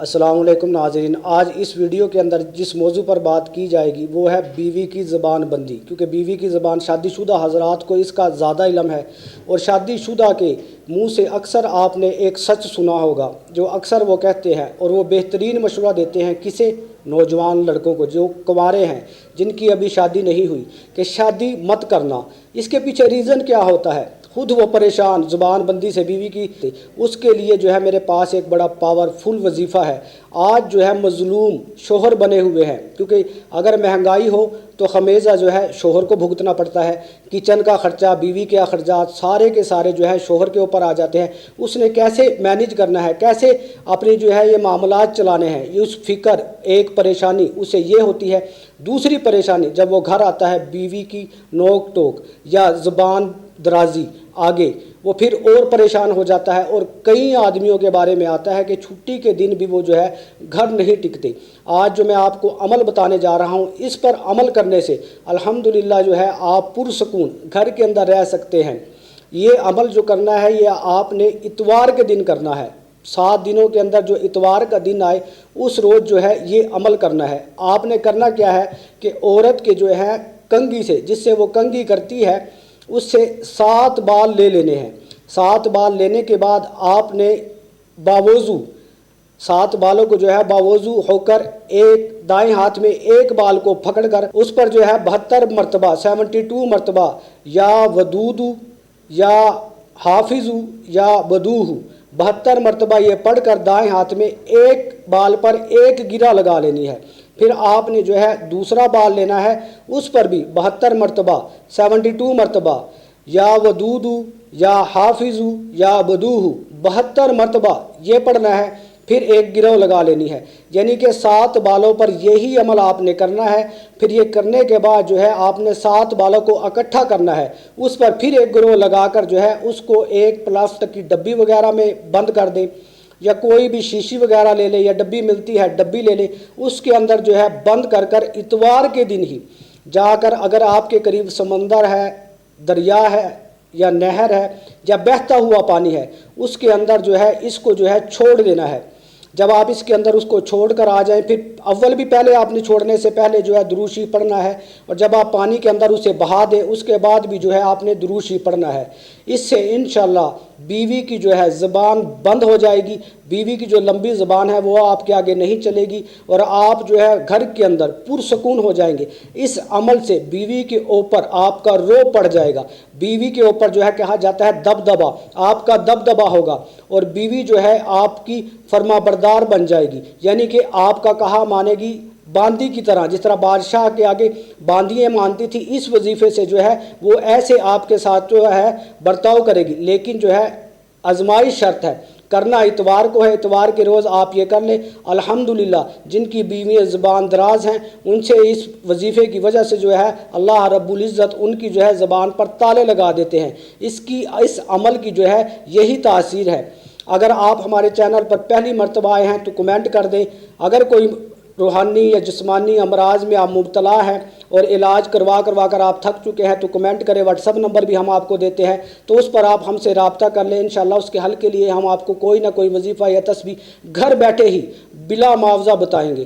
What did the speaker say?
السلام علیکم ناظرین، آج اس ویڈیو کے اندر جس موضوع پر بات کی جائے گی وہ ہے بیوی کی زبان بندی، کیونکہ بیوی کی زبان شادی شدہ حضرات کو اس کا زیادہ علم ہے، اور شادی شدہ کے منہ سے اکثر آپ نے ایک سچ سنا ہوگا جو اکثر وہ کہتے ہیں، اور وہ بہترین مشورہ دیتے ہیں کسے؟ نوجوان لڑکوں کو جو کنوارے ہیں، جن کی ابھی شادی نہیں ہوئی، کہ شادی مت کرنا۔ اس کے پیچھے ریزن کیا ہوتا ہے؟ خود وہ پریشان زبان بندی سے بیوی کی، اس کے لیے جو ہے میرے پاس ایک بڑا پاورفل وظیفہ ہے۔ آج جو ہے مظلوم شوہر بنے ہوئے ہیں، کیونکہ اگر مہنگائی ہو تو خمیزہ جو ہے شوہر کو بھگتنا پڑتا ہے، کچن کا خرچہ، بیوی کے اخراجات سارے کے سارے جو ہے شوہر کے اوپر آ جاتے ہیں۔ اس نے کیسے مینیج کرنا ہے، کیسے اپنی جو ہے یہ معاملات چلانے ہیں، یہ اس فکر ایک پریشانی اسے یہ ہوتی ہے۔ دوسری پریشانی جب وہ گھر آتا ہے، بیوی کی نوک ٹوک یا زبان درازی آگے، وہ پھر اور پریشان ہو جاتا ہے، اور کئی آدمیوں کے بارے میں آتا ہے کہ چھٹی کے دن بھی وہ جو ہے گھر نہیں ٹکتے۔ آج جو میں آپ کو عمل بتانے جا رہا ہوں، اس پر عمل کرنے سے الحمدللہ جو ہے آپ پرسکون گھر کے اندر رہ سکتے ہیں۔ یہ عمل جو کرنا ہے یہ آپ نے اتوار کے دن کرنا ہے۔ 7 دنوں کے اندر جو اتوار کا دن آئے اس روز جو ہے یہ عمل کرنا ہے۔ آپ نے کرنا کیا ہے کہ عورت کے جو ہے کنگھی سے، جس سے وہ کنگھی کرتی ہے، اس سے 7 بال لے لینے ہیں۔ 7 بال لینے کے بعد آپ نے باوضو 7 بالوں کو جو ہے باوضو ہو کر ایک دائیں ہاتھ میں ایک بال کو پکڑ کر اس پر جو ہے 72 مرتبہ 72 مرتبہ یا ودودو یا حافظو یا بدوہو 72 مرتبہ یہ پڑھ کر دائیں ہاتھ میں ایک بال پر ایک گرہ لگا لینی ہے۔ پھر آپ نے جو ہے دوسرا بال لینا ہے، اس پر بھی 72 مرتبہ 72 مرتبہ یا ودودو یا حافظو یا بدوہو 72 مرتبہ یہ پڑھنا ہے، پھر ایک گرہ لگا لینی ہے۔ یعنی کہ 7 بالوں پر یہی عمل آپ نے کرنا ہے۔ پھر یہ کرنے کے بعد جو ہے آپ نے 7 بالوں کو اکٹھا کرنا ہے، اس پر پھر ایک گرہ لگا کر جو ہے اس کو ایک پلاسٹک کی ڈبی وغیرہ میں بند کر دیں، یا کوئی بھی شیشی وغیرہ لے لیں، یا ڈبی ملتی ہے ڈبی لے لیں، اس کے اندر جو ہے بند کر کر اتوار کے دن ہی جا کر، اگر آپ کے قریب سمندر ہے، دریا ہے یا نہر ہے یا بہتا ہوا پانی ہے، اس کے اندر جو ہے اس کو جو ہے چھوڑ دینا ہے۔ جب آپ اس کے اندر اس کو چھوڑ کر آ جائیں، پھر اول بھی پہلے آپ نے چھوڑنے سے پہلے جو ہے دروشی پڑھنا ہے، اور جب آپ پانی کے اندر اسے بہا دیں اس کے بعد بھی جو ہے آپ نے دروشی پڑھنا ہے۔ اس سے انشاءاللہ بیوی کی جو ہے زبان بند ہو جائے گی، بیوی کی جو لمبی زبان ہے وہ آپ کے آگے نہیں چلے گی، اور آپ جو ہے گھر کے اندر پرسکون ہو جائیں گے۔ اس عمل سے بیوی کے اوپر آپ کا رو پڑ جائے گا، بیوی کے اوپر جو ہے کہا جاتا ہے دبدبا، آپ کا دبدبا ہوگا، اور بیوی جو ہے آپ کی فرما بردار بن جائے گی، یعنی کہ آپ کا کہا مانے گی باندی کی طرح، جس طرح بادشاہ کے آگے باندیاں مانتی تھی۔ اس وظیفے سے جو ہے وہ ایسے آپ کے ساتھ جو ہے برتاؤ کرے گی، لیکن جو ہے آزمائش شرط ہے، کرنا اتوار کو ہے۔ اتوار کے روز آپ یہ کر لیں، الحمدللہ جن کی بیویاں زبان دراز ہیں ان سے اس وظیفے کی وجہ سے جو ہے اللہ رب العزت ان کی جو ہے زبان پر تالے لگا دیتے ہیں۔ اس عمل کی جو ہے یہی تاثیر ہے۔ اگر آپ ہمارے چینل پر پہلی مرتبہ آئے ہیں تو کمنٹ کر دیں۔ اگر کوئی روحانی یا جسمانی امراض میں آپ مبتلا ہیں اور علاج کروا کر آپ تھک چکے ہیں تو کمنٹ کریں۔ واٹس ایپ نمبر بھی ہم آپ کو دیتے ہیں، تو اس پر آپ ہم سے رابطہ کر لیں، انشاءاللہ اس کے حل کے لیے ہم آپ کو کوئی نہ کوئی وظیفہ یا تسبیح گھر بیٹھے ہی بلا معاوضہ بتائیں گے۔